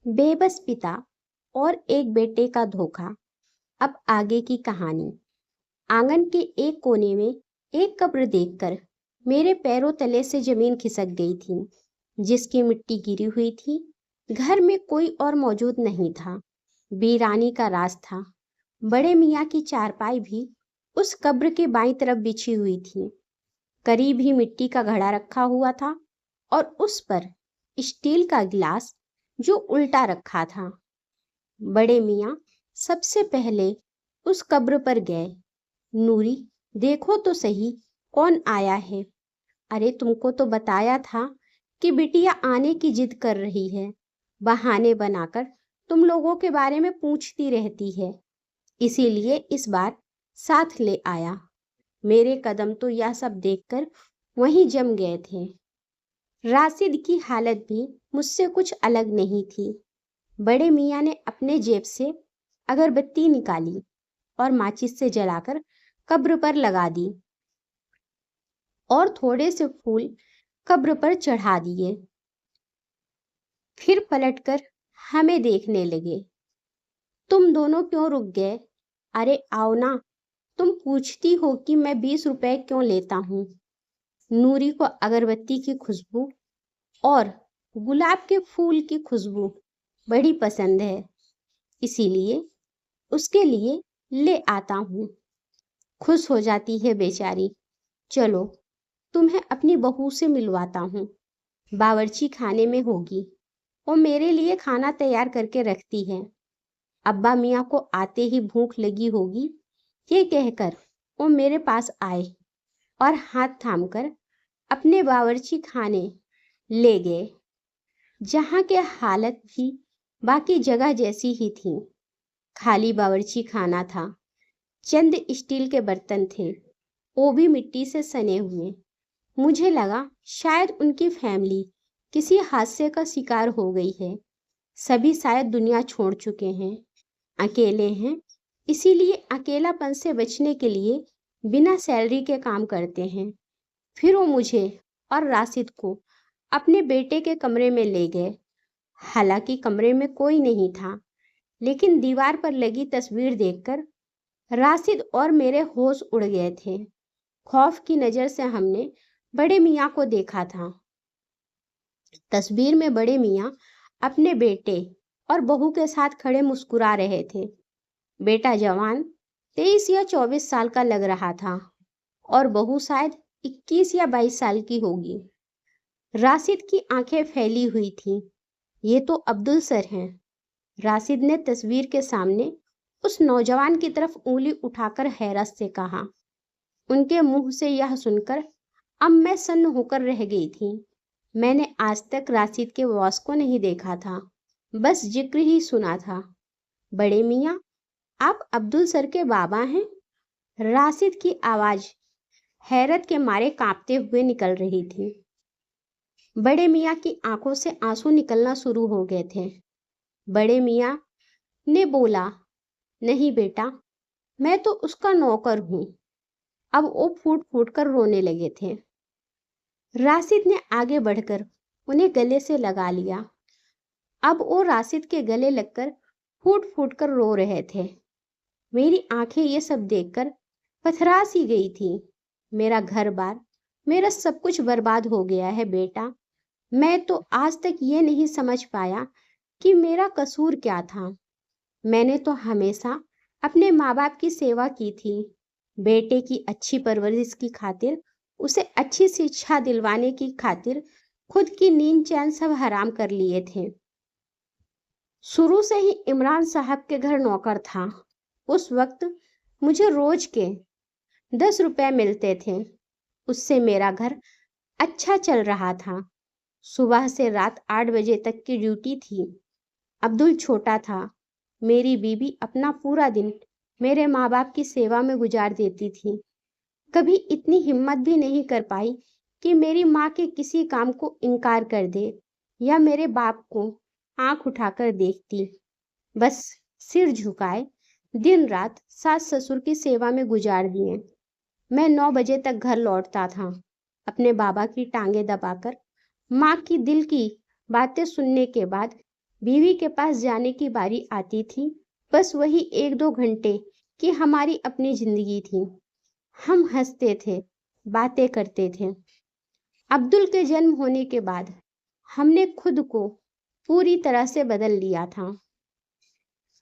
बेबस पिता और एक बेटे का धोखा। अब आगे की कहानी। आंगन के एक कोने में एक कब्र देखकर मेरे पैरों तले से जमीन खिसक गई थी, जिसकी मिट्टी गिरी हुई थी। घर में कोई और मौजूद नहीं था। वीरानी का राज था। बड़े मियाँ की चारपाई भी उस कब्र के बाईं तरफ बिछी हुई थी। करीब ही मिट्टी का घड़ा रखा हुआ था और उस पर स्टील का गिलास जो उल्टा रखा था। बड़े मियाँ सबसे पहले उस कब्र पर गए। नूरी, देखो तो सही कौन आया है। अरे, तुमको तो बताया था कि बिटिया आने की जिद कर रही है। बहाने बनाकर तुम लोगों के बारे में पूछती रहती है, इसीलिए इस बार साथ ले आया। मेरे कदम तो यह सब देखकर वहीं जम गए थे। राशिद की हालत भी मुझसे कुछ अलग नहीं थी। बड़े मियाँ ने अपने जेब से अगरबत्ती निकाली और माचिस से जलाकर कब्र पर लगा दी और थोड़े से फूल कब्र पर चढ़ा दिए। फिर पलटकर हमें देखने लगे। तुम दोनों क्यों रुक गए? अरे आओ ना। तुम पूछती हो कि मैं 20 रुपए क्यों लेता हूँ। नूरी को अगरबत्ती की खुशबू और गुलाब के फूल की खुशबू बड़ी पसंद है, इसीलिए उसके लिए ले आता हूँ। खुश हो जाती है बेचारी। चलो, तुम्हें अपनी बहू से मिलवाता हूँ। बावर्ची खाने में होगी, वो मेरे लिए खाना तैयार करके रखती है। अब्बा मियाँ को आते ही भूख लगी होगी, ये कहकर वो मेरे पास आए और हाथ थामकर अपने बावर्ची खाने ले गए, जहाँ के हालत भी बाकी जगह जैसी ही थी। खाली बावर्ची खाना था। चंद स्टील के बर्तन थे, वो भी मिट्टी से सने हुए। मुझे लगा शायद उनकी फैमिली किसी हादसे का शिकार हो गई है। सभी शायद दुनिया छोड़ चुके हैं, अकेले हैं, इसीलिए अकेलापन से बचने के लिए बिना सैलरी के काम करते हैं। फिर वो मुझे और राशिद को अपने बेटे के कमरे में ले गए। हालांकि कमरे में कोई नहीं था, लेकिन दीवार पर लगी तस्वीर देखकर राशिद और मेरे होश उड़ गए थे। खौफ की नज़र से हमने बड़े मियाँ को देखा था। तस्वीर में बड़े मियाँ अपने बेटे और बहू के साथ खड़े मुस्कुरा रहे थे। बेटा जवान 23 या 24 साल का लग रहा था और बहू शायद 21 या 22 साल की होगी। राशिद की आंखें फैली हुई थीं। ये तो अब्दुल सर हैं। राशिद ने तस्वीर के सामने उस नौजवान की तरफ उंगली उठाकर हैरत से कहा। उनके मुंह से यह सुनकर अब मैं सन्न होकर रह गई थी। मैंने आज तक राशिद के बॉस को नहीं देखा था, बस जिक्र ही सुना था। बड़े मियाँ, आप अब्दुल सर के बाबा हैं? राशिद की आवाज़ हैरत के मारे कांपते हुए निकल रही थी। बड़े मियाँ की आंखों से आंसू निकलना शुरू हो गए थे। बड़े मियाँ ने बोला, नहीं बेटा, मैं तो उसका नौकर हूँ। अब वो फूट फूट कर रोने लगे थे। राशिद ने आगे बढ़कर उन्हें गले से लगा लिया। अब वो राशिद के गले लगकर फूट फूट कर रो रहे थे। मेरी आंखें ये सब देखकर पथरा सी गई थी। मेरा घर बार, मेरा सब कुछ बर्बाद हो गया है बेटा। मैं तो आज तक ये नहीं समझ पाया कि मेरा कसूर क्या था। मैंने तो हमेशा अपने माँ बाप की सेवा की थी। बेटे की अच्छी परवरिश की खातिर, उसे अच्छी शिक्षा दिलवाने की खातिर खुद की नींद चैन सब हराम कर लिए थे। शुरू से ही इमरान साहब के घर नौकर था। उस वक्त मुझे रोज के 10 रुपए मिलते थे। उससे मेरा घर अच्छा चल रहा था। सुबह से रात 8 बजे तक की ड्यूटी थी। अब्दुल छोटा था। मेरी बीवी अपना पूरा दिन मेरे माँ बाप की सेवा में गुजार देती थी। कभी इतनी हिम्मत भी नहीं कर पाई कि मेरी माँ के किसी काम को इनकार कर दे या मेरे बाप को आंख उठाकर देखती। बस सिर झुकाए दिन रात सास ससुर की सेवा में गुजार दिए। मैं 9 बजे तक घर लौटता था, अपने बाबा की टांगे दबाकर। माँ की दिल की बातें सुनने के बाद बीवी के पास जाने की बारी आती थी, बस वही 1-2 घंटे की हमारी अपनी जिंदगी थी। हम हंसते थे, बातें करते थे। अब्दुल के जन्म होने के बाद हमने खुद को पूरी तरह से बदल लिया था।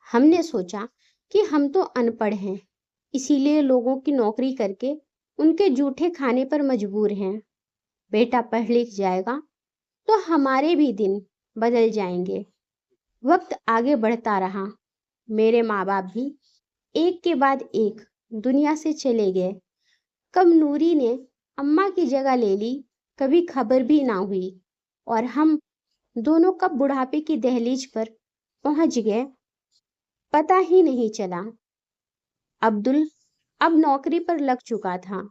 हमने सोचा कि हम तो अनपढ़ हैं, इसीलिए लोगों की नौकरी करके उनके जूठे खाने पर मजबूर हैं। बेटा पढ़ लिख जाएगा तो हमारे भी दिन बदल जाएंगे। वक्त आगे बढ़ता रहा। मेरे माँ बाप भी एक के बाद एक दुनिया से चले गए। कब नूरी ने अम्मा की जगह ले ली, कभी खबर भी ना हुई, और हम दोनों कब बुढ़ापे की दहलीज पर पहुंच गए, पता ही नहीं चला। अब्दुल अब नौकरी पर लग चुका था।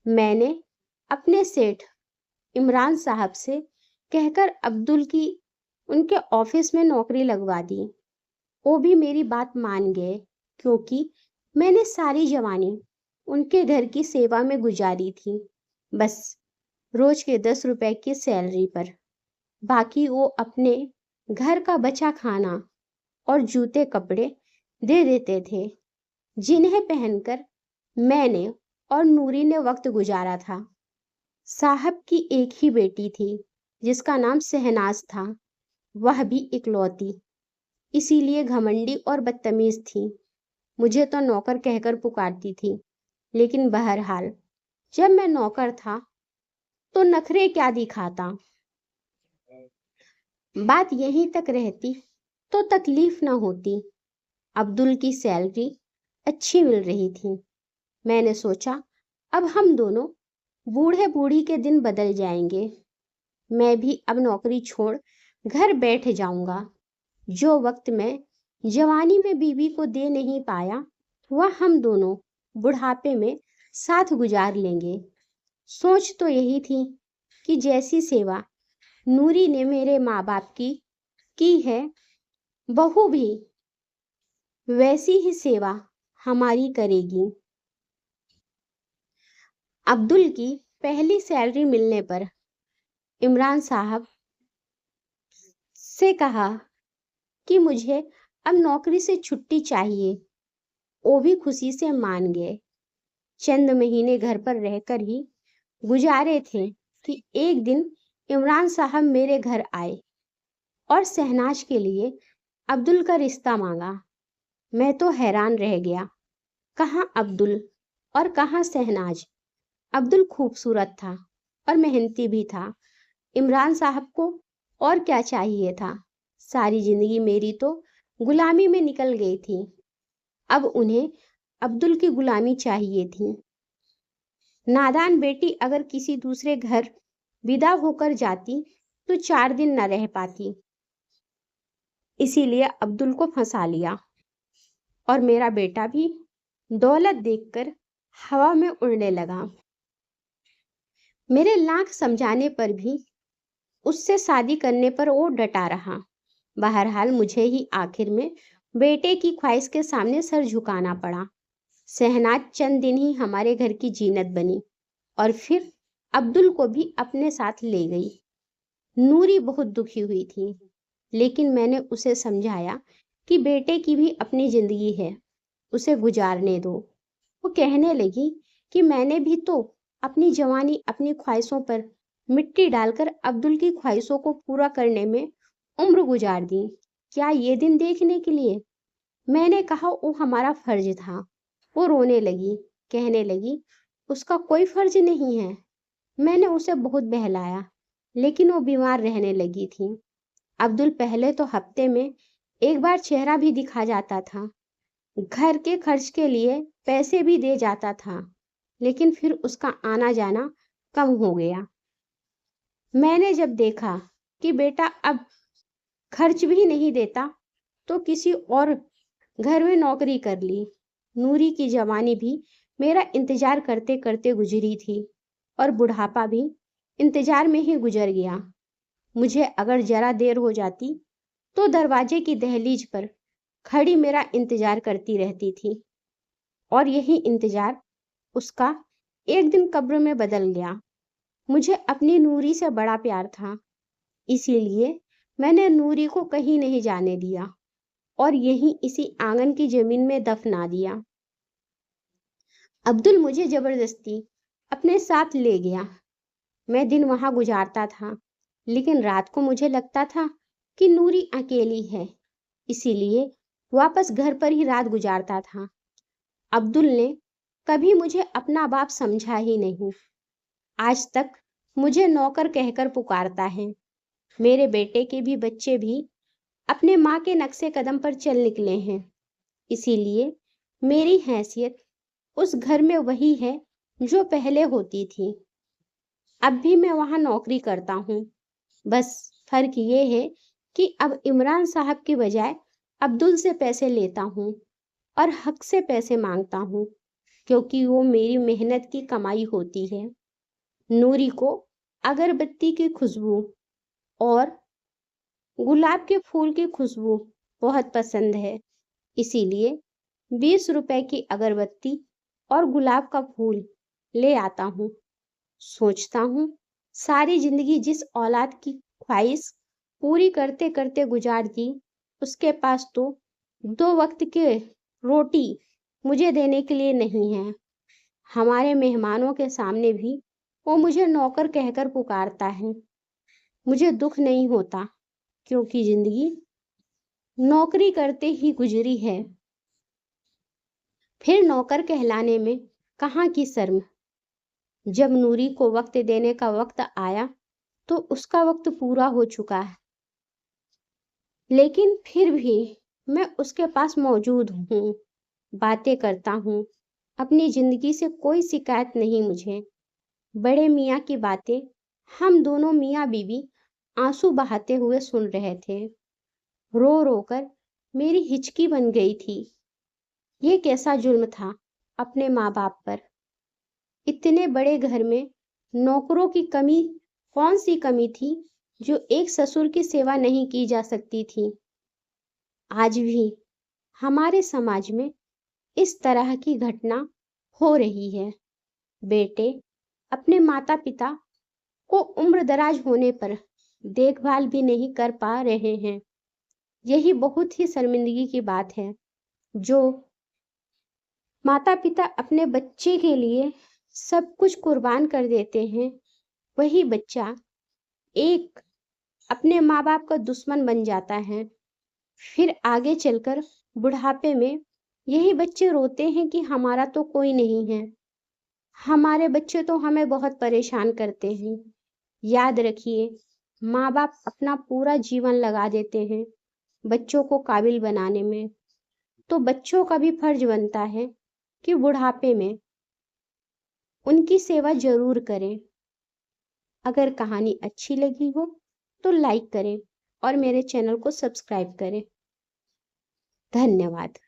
मैंने अपने सेठ इमरान साहब से कहकर अब्दुल की उनके ऑफिस में नौकरी लगवा दी। वो भी मेरी बात मान गए, क्योंकि मैंने सारी जवानी उनके घर की सेवा में गुजारी थी, बस रोज के 10 रुपए की सैलरी पर। बाकी वो अपने घर का बचा खाना और जूते कपड़े दे देते थे, जिन्हें पहनकर मैंने और नूरी ने वक्त गुजारा था। साहब की एक ही बेटी थी, जिसका नाम शहनाज था। वह भी इकलौती, इसीलिए घमंडी और बदतमीज थी। मुझे तो नौकर कहकर पुकारती थी, लेकिन बहरहाल जब मैं नौकर था तो नखरे क्या दिखाता। बात यहीं तक रहती तो तकलीफ न होती। अब्दुल की सैलरी अच्छी मिल रही थी। मैंने सोचा अब हम दोनों बूढ़े बूढ़ी के दिन बदल जाएंगे। मैं भी अब नौकरी छोड़ घर बैठ जाऊंगा। जो वक्त मैं जवानी में बीवी को दे नहीं पाया, वह हम दोनों बुढ़ापे में साथ गुजार लेंगे। सोच तो यही थी कि जैसी सेवा नूरी ने मेरे माँ बाप की है, बहू भी वैसी ही सेवा हमारी करेगी। अब्दुल की पहली सैलरी मिलने पर इमरान साहब से कहा कि मुझे अब नौकरी से छुट्टी चाहिए। वो भी खुशी से मान गए। चंद महीने घर पर रहकर ही गुजारे थे कि एक दिन इमरान साहब मेरे घर आए और शहनाज के लिए अब्दुल का रिश्ता मांगा। मैं तो हैरान रह गया, कहाँ अब्दुल और कहाँ शहनाज। अब्दुल खूबसूरत था और मेहनती भी था। इमरान साहब को और क्या चाहिए था। सारी जिंदगी मेरी तो गुलामी में निकल गई थी, अब उन्हें अब्दुल की गुलामी चाहिए थी। नादान बेटी अगर किसी दूसरे घर विदा होकर जाती तो 4 दिन न रह पाती, इसीलिए अब्दुल को फंसा लिया। और मेरा बेटा भी दौलत देखकर हवा में उड़ने लगा। मेरे लाख समझाने पर भी उससे शादी करने पर वो डटा रहा। बहरहाल मुझे ही आखिर में बेटे की ख्वाहिश के सामने सर झुकाना पड़ा। शहनाज चंद दिन ही हमारे घर की जीनत बनी और फिर अब्दुल को भी अपने साथ ले गई। नूरी बहुत दुखी हुई थी, लेकिन मैंने उसे समझाया कि बेटे की भी अपनी जिंदगी है, उसे गुजारने दो। वो कहने लगी कि मैंने भी तो अपनी जवानी अपनी ख्वाहिशों पर मिट्टी डालकर अब्दुल की ख्वाहिशों को पूरा करने में उम्र गुजार दी, क्या ये दिन देखने के लिए? मैंने कहा वो हमारा फर्ज था। वो रोने लगी, कहने लगी उसका कोई फर्ज नहीं है। मैंने उसे बहुत बहलाया, लेकिन वो बीमार रहने लगी थी। अब्दुल पहले तो हफ्ते में एक बार चेहरा भी दिखा जाता था, घर के खर्च के लिए पैसे भी दे जाता था, लेकिन फिर उसका आना जाना कम हो गया। मैंने जब देखा कि बेटा अब खर्च भी नहीं देता, तो किसी और घर में नौकरी कर ली। नूरी की जवानी भी मेरा इंतजार करते करते गुजरी थी और बुढ़ापा भी इंतजार में ही गुजर गया। मुझे अगर जरा देर हो जाती तो दरवाजे की दहलीज पर खड़ी मेरा इंतजार करती रहती थी, और यही इंतजार उसका एक दिन कब्र में बदल गया। मुझे अपनी नूरी से बड़ा प्यार था, इसीलिए मैंने नूरी को कहीं नहीं जाने दिया और यहीं इसी आंगन की जमीन में दफना दिया। अब्दुल मुझे जबरदस्ती अपने साथ ले गया। मैं दिन वहां गुजारता था, लेकिन रात को मुझे लगता था कि नूरी अकेली है, इसीलिए वापस घर पर ही रात गुजारता था। अब्दुल ने कभी मुझे अपना बाप समझा ही नहीं। आज तक मुझे नौकर कहकर पुकारता है। मेरे बेटे के भी बच्चे भी अपने माँ के नक्शे कदम पर चल निकले हैं, इसीलिए मेरी हैसियत उस घर में वही है जो पहले होती थी। अब भी मैं वहां नौकरी करता हूँ, बस फर्क ये है कि अब इमरान साहब की बजाय अब्दुल से पैसे लेता हूँ और हक से पैसे मांगता हूँ, क्योंकि वो मेरी मेहनत की कमाई होती है। नूरी को अगरबत्ती की खुशबू और गुलाब के फूल की खुशबू बहुत पसंद है, इसीलिए 20 रुपए की अगरबत्ती और गुलाब का फूल ले आता हूँ। सोचता हूँ सारी जिंदगी जिस औलाद की ख्वाहिश पूरी करते करते गुजार दी, उसके पास तो 2 वक्त के रोटी मुझे देने के लिए नहीं है। हमारे मेहमानों के सामने भी वो मुझे नौकर कहकर पुकारता है। मुझे दुख नहीं होता, क्योंकि जिंदगी नौकरी करते ही गुजरी है। फिर नौकर कहलाने में कहाँ की शर्म। जब नूरी को वक्त देने का वक्त आया तो उसका वक्त पूरा हो चुका है, लेकिन फिर भी मैं उसके पास मौजूद हूँ, बातें करता हूँ। अपनी जिंदगी से कोई शिकायत नहीं मुझे। बड़े मियाँ की बातें हम दोनों मियाँ बीवी आंसू बहाते हुए सुन रहे थे। रो रो कर मेरी हिचकी बन गई थी। ये कैसा जुल्म था अपने माँ बाप पर। इतने बड़े घर में नौकरों की कमी कौन सी कमी थी जो एक ससुर की सेवा नहीं की जा सकती थी। आज भी हमारे समाज में इस तरह की घटना हो रही है। बेटे अपने माता पिता को उम्र दराज होने पर देखभाल भी नहीं कर पा रहे हैं। यही बहुत ही शर्मिंदगी की बात है। जो माता पिता अपने बच्चे के लिए सब कुछ कुर्बान कर देते हैं, वही बच्चा एक अपने माँ बाप का दुश्मन बन जाता है। फिर आगे चलकर बुढ़ापे में यही बच्चे रोते हैं कि हमारा तो कोई नहीं है, हमारे बच्चे तो हमें बहुत परेशान करते हैं। याद रखिए, माँ बाप अपना पूरा जीवन लगा देते हैं बच्चों को काबिल बनाने में, तो बच्चों का भी फर्ज बनता है कि बुढ़ापे में उनकी सेवा जरूर करें। अगर कहानी अच्छी लगी हो तो लाइक करें और मेरे चैनल को सब्सक्राइब करें। धन्यवाद।